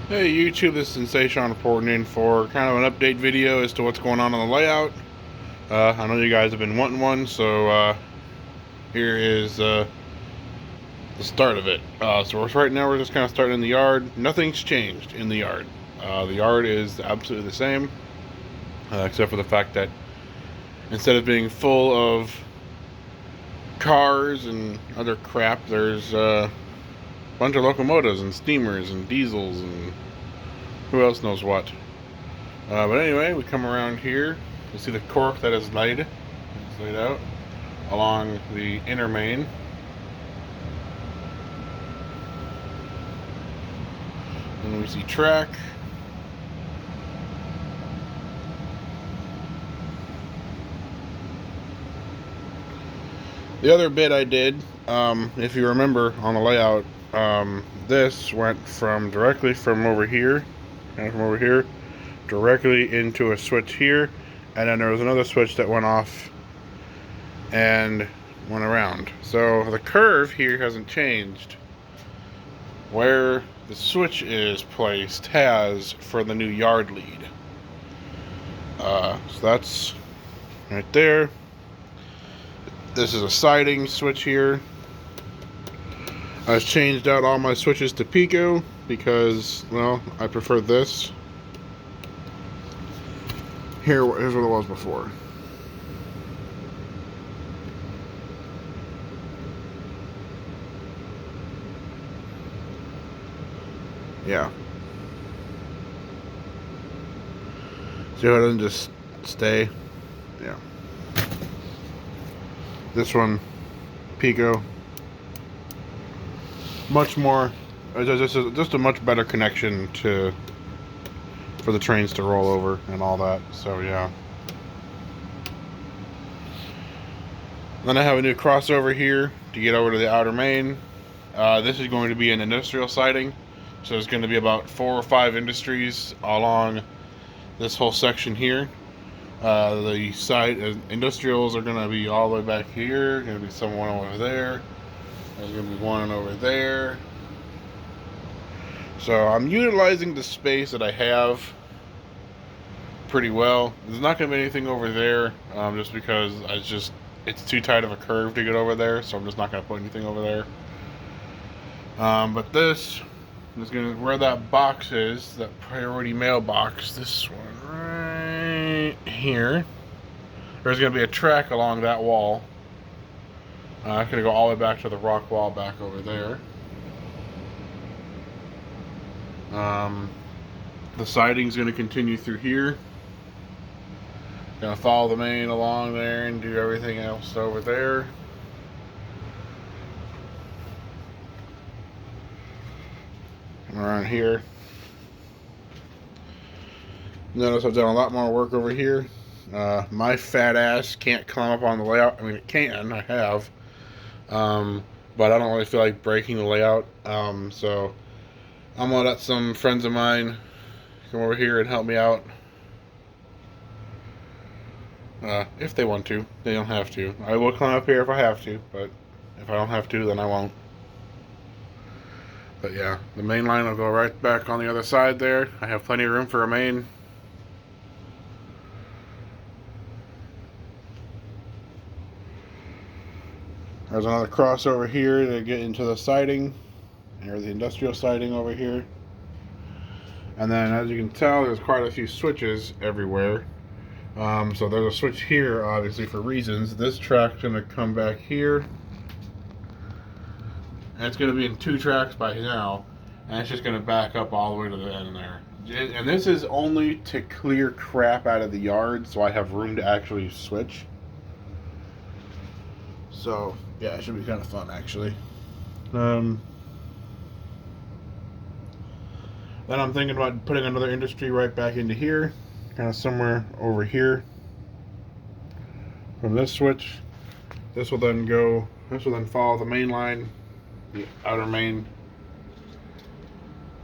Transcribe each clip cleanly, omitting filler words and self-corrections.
Hey YouTube, this is Sensation reporting in for kind of an update video as to what's going on the layout. I know you guys have been wanting one, so here is the start of it. So right now we're just kind of starting in the yard. Nothing's changed in the yard. The yard is absolutely the same, except for the fact that instead of being full of cars and other crap, there's a bunch of locomotives and steamers and diesels and who else knows what. But anyway, we come around here. You see the cork that is laid. It's laid out along the inner main. And we see track. The other bit I did, if you remember on the layout, this went directly from over here, directly into a switch here, and then there was another switch that went off and went around. So the curve here hasn't changed. Where the switch is placed has for the new yard lead. So that's right there. This is a siding switch here. I've changed out all my switches to Pico because, well, I prefer this. Here's what it was before. Yeah. See how it doesn't just stay? Yeah. This one, Pico. Much more, just a much better connection for the trains to roll over and all that. So yeah. Then I have a new crossover here to get over to the outer main. This is going to be an industrial siding, so there's going to be about 4 or 5 industries along this whole section here. The side industrials are going to be all the way back here. Going to be someone over there. There's going to be one over there. So I'm utilizing the space that I have pretty well. There's not going to be anything over there, just because it's too tight of a curve to get over there. So I'm just not going to put anything over there. But this is going to where that box is, that priority mailbox. This one right here. There's going to be a track along that wall. It's going to go all the way back to the rock wall back over there. The siding's going to continue through here. Going to follow the main along there and do everything else over there. Around here. Notice I've done a lot more work over here. My fat ass can't climb up on the layout. I mean, it can. I have. But I don't really feel like breaking the layout. So I'm gonna let some friends of mine come over here and help me out. If they want to. They don't have to. I will climb up here if I have to, but if I don't have to, then I won't. But yeah, the main line will go right back on the other side there. I have plenty of room for a main. There's another crossover here to get into the siding. Here's the industrial siding over here. And then, as you can tell, there's quite a few switches everywhere. So there's a switch here, obviously, for reasons. This track's going to come back here. And it's going to be in 2 tracks by now. And it's just going to back up all the way to the end there. And this is only to clear crap out of the yard, so I have room to actually switch. So, yeah, it should be kind of fun, actually. Then I'm thinking about putting another industry right back into here, kind of somewhere over here. From this switch, this will then follow the main line, the outer main,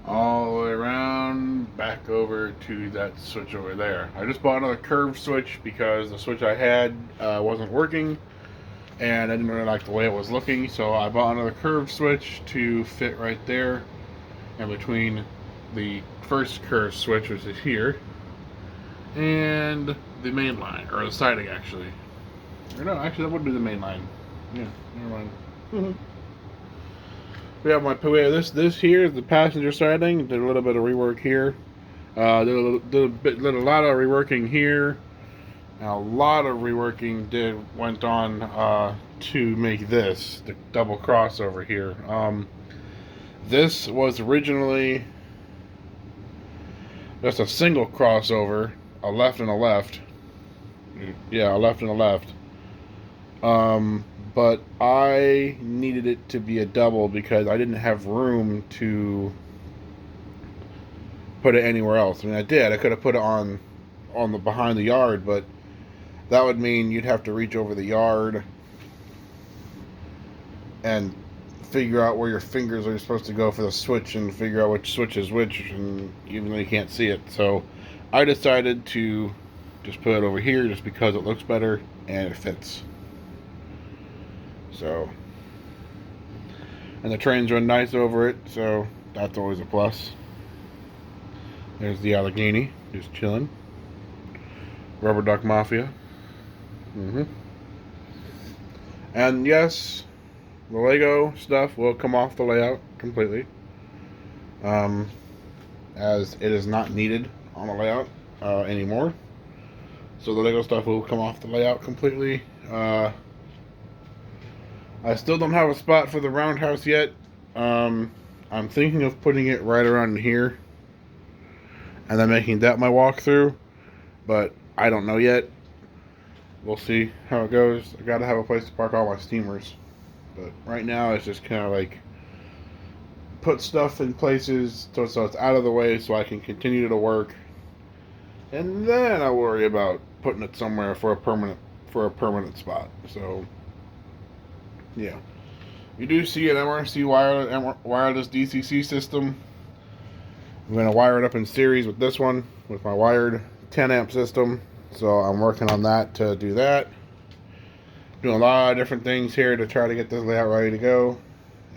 all the way around back over to that switch over there. I just bought another curved switch because the switch I had wasn't working. And I didn't really like the way it was looking, so I bought another curved switch to fit right there in between the first curve switch, which is here, and the main line, or the siding actually. Or no, actually that would be the main line. Yeah, never mind. We have this here is the passenger siding. Did a little bit of rework here. Did a lot of reworking here. And a lot of reworking went on to make this the double crossover here. This was originally just a single crossover, a left and a left. Yeah, a left and a left. But I needed it to be a double because I didn't have room to put it anywhere else. I mean, I did. I could have put it on the behind the yard, but that would mean you'd have to reach over the yard and figure out where your fingers are supposed to go for the switch and figure out which switch is which, and even though you can't see it. So I decided to just put it over here just because it looks better and it fits. So, and the trains run nice over it, so that's always a plus. There's the Allegheny, just chilling. Rubber Duck Mafia. And yes, the Lego stuff will come off the layout completely, as it is not needed on the layout anymore. So the Lego stuff will come off the layout completely. I still don't have a spot for the roundhouse yet. I'm thinking of putting it right around here and then making that my walkthrough, but I don't know yet. We'll see how it goes. I gotta have a place to park all my steamers, but right now it's just kind of like put stuff in places so it's out of the way so I can continue to work, and then I'll worry about putting it somewhere for a permanent spot. So yeah, you do see an MRC wireless DCC system. I'm going to wire it up in series with this one, with my wired 10 amp system. So I'm working on that to do that. Doing a lot of different things here to try to get this layout ready to go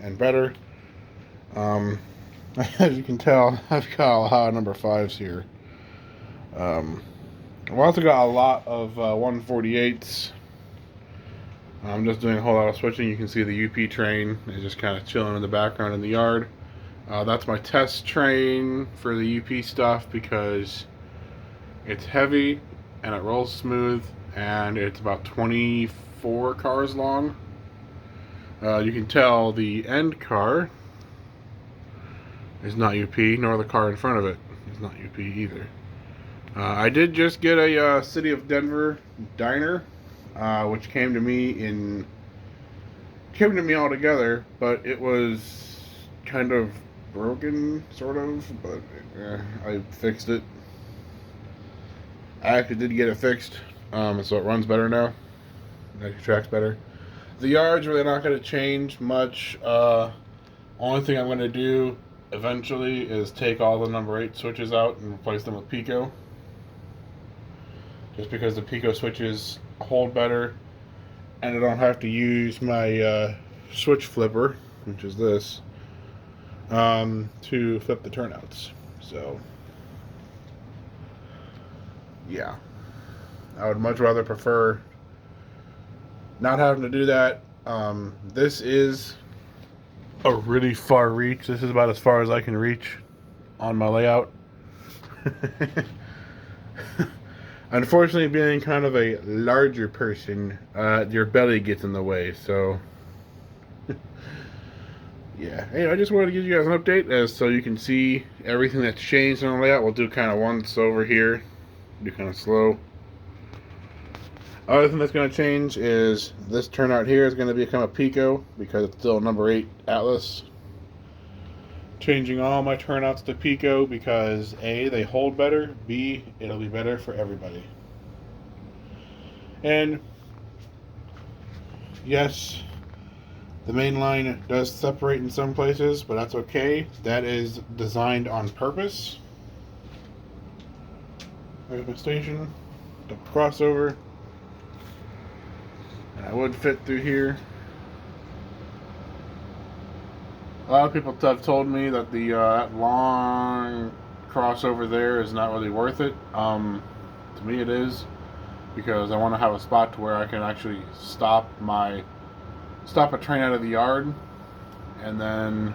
and better. As you can tell, I've got a lot of number 5s here. I've also got a lot of 148s. I'm just doing a whole lot of switching. You can see the UP train is just kind of chilling in the background in the yard. That's my test train for the UP stuff because it's heavy and it rolls smooth and it's about 24 cars long. You can tell the end car is not UP, nor the car in front of it is not UP either. I did just get a City of Denver diner, which came to me all together, but it was kind of broken, sort of, but I fixed it. I actually did get it fixed, so it runs better now. It actually tracks better. The yard's really not going to change much. Only thing I'm going to do eventually is take all the number 8 switches out and replace them with Pico. Just because the Pico switches hold better, and I don't have to use my switch flipper, which is this, to flip the turnouts. So yeah, I would much rather prefer not having to do that. This is a really far reach. This is about as far as I can reach on my layout. Unfortunately, being kind of a larger person, your belly gets in the way, so yeah. Anyway, I just wanted to give you guys an update so you can see everything that's changed on the layout. We'll do kind of once over here, do kind of slow. Other thing that's going to change is this turnout here is going to become a Pico because it's still a number 8 Atlas. Changing all my turnouts to Pico because A, they hold better, B, it'll be better for everybody. And yes, the main line does separate in some places, but that's okay. That is designed on purpose. There's my station, the crossover. And I would fit through here. A lot of people have told me that the long crossover there is not really worth it. To me it is, because I want to have a spot to where I can actually stop a train out of the yard and then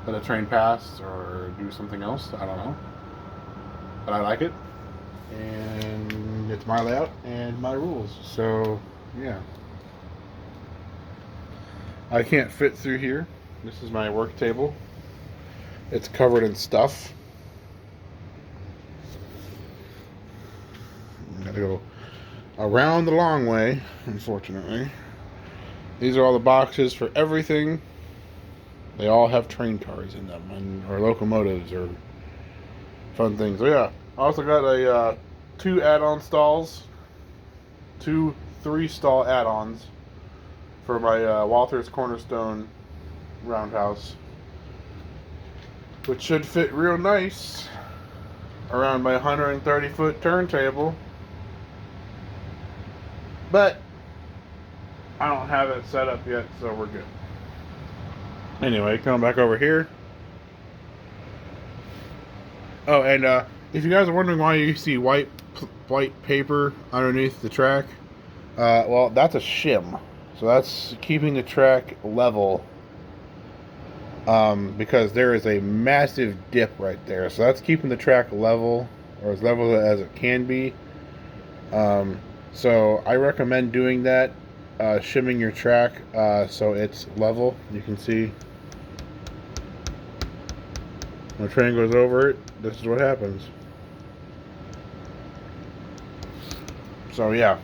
let a train pass or do something else. I don't know. But I like it. And it's my layout and my rules. So, yeah. I can't fit through here. This is my work table. It's covered in stuff. Gotta go around the long way, unfortunately. These are all the boxes for everything. They all have train cars in them, or locomotives, or fun things. So yeah, I also got a 2 add-on stalls, 2 3-stall add-ons for my Walther's Cornerstone roundhouse, which should fit real nice around my 130-foot turntable. But I don't have it set up yet, so we're good. Anyway, coming back over here. Oh, and if you guys are wondering why you see white paper underneath the track, well, that's a shim. So that's keeping the track level, because there is a massive dip right there. So that's keeping the track level, or as level as it can be. So I recommend doing that, shimming your track so it's level. You can see when a train goes over it, this is what happens. So yeah.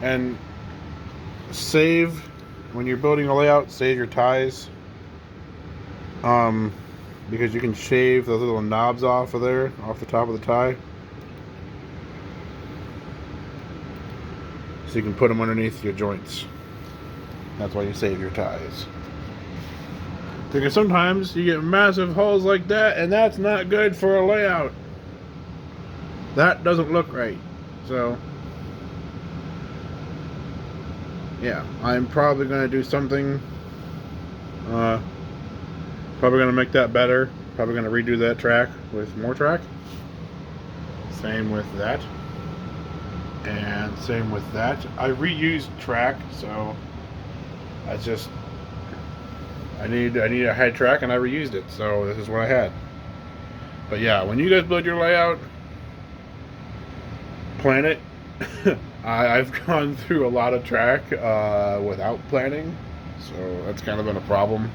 And save, when you're building a layout, save your ties. Because you can shave those little knobs off of there, off the top of the tie. So you can put them underneath your joints. That's why you save your ties. Because sometimes you get massive holes like that, and that's not good for a layout. That doesn't look right. So, yeah, I'm probably going to do something. Probably going to make that better. Probably going to redo that track with more track. Same with that. And same with that. I reused track, so I had track and I reused it, so this is what I had. But yeah, when you guys build your layout, plan it. I've gone through a lot of track without planning, so that's kind of been a problem.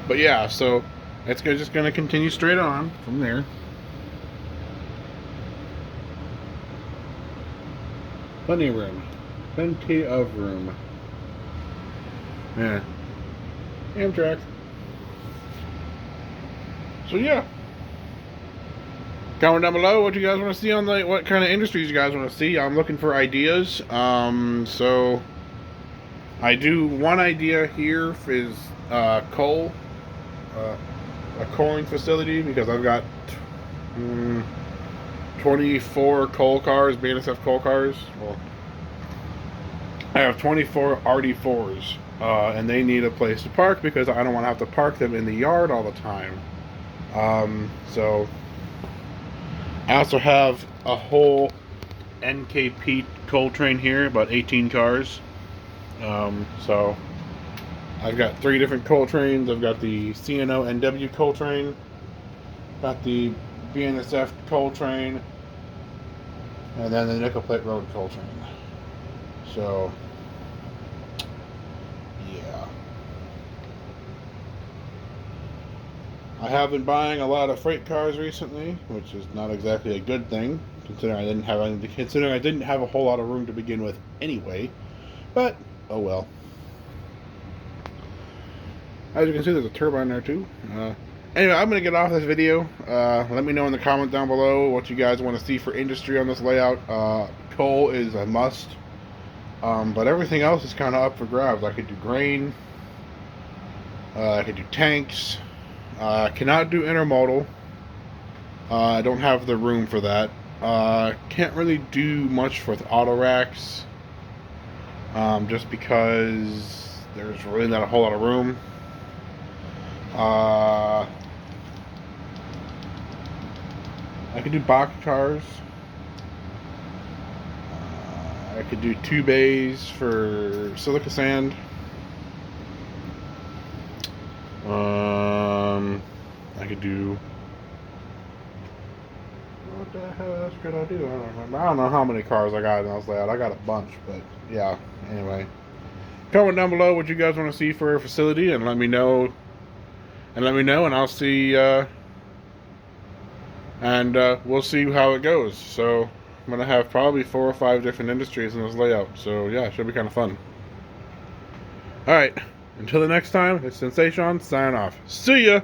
But yeah, so it's just going to continue straight on from there. Plenty of room. Plenty of room. Yeah. Amtrak. So yeah. Comment down below what you guys want to see on what kind of industries you guys want to see. I'm looking for ideas. So I do one idea here is coal. A coaling facility, because I've got 24 coal cars, BNSF coal cars. Well, I have 24 RD4s, and they need a place to park because I don't want to have to park them in the yard all the time. So I also have a whole NKP coal train here, about 18 cars. So I've got 3 different coal trains. I've got the CNO NW coal train, got the BNSF coal train, and then the Nickel Plate Road coal train. So, yeah. I have been buying a lot of freight cars recently, which is not exactly a good thing, considering I didn't have a whole lot of room to begin with anyway. But oh well. As you can see, there's a turbine there too. Anyway, I'm going to get off this video. Let me know in the comment down below what you guys want to see for industry on this layout. Coal is a must. But everything else is kind of up for grabs. I could do grain. I could do tanks. I cannot do intermodal. I don't have the room for that. Can't really do much with auto racks. just because there's really not a whole lot of room. I could do box cars. I could do 2 bays for silica sand. I could do. What the hell else could I do? I don't remember. I don't know how many cars I got in this layout. I got a bunch, but yeah. Anyway, comment down below what you guys want to see for a facility, and let me know. And I'll see. We'll see how it goes. So I'm gonna have probably 4 or 5 different industries in this layout. So yeah, it should be kind of fun. All right. Until the next time, it's Sensation signing off. See ya.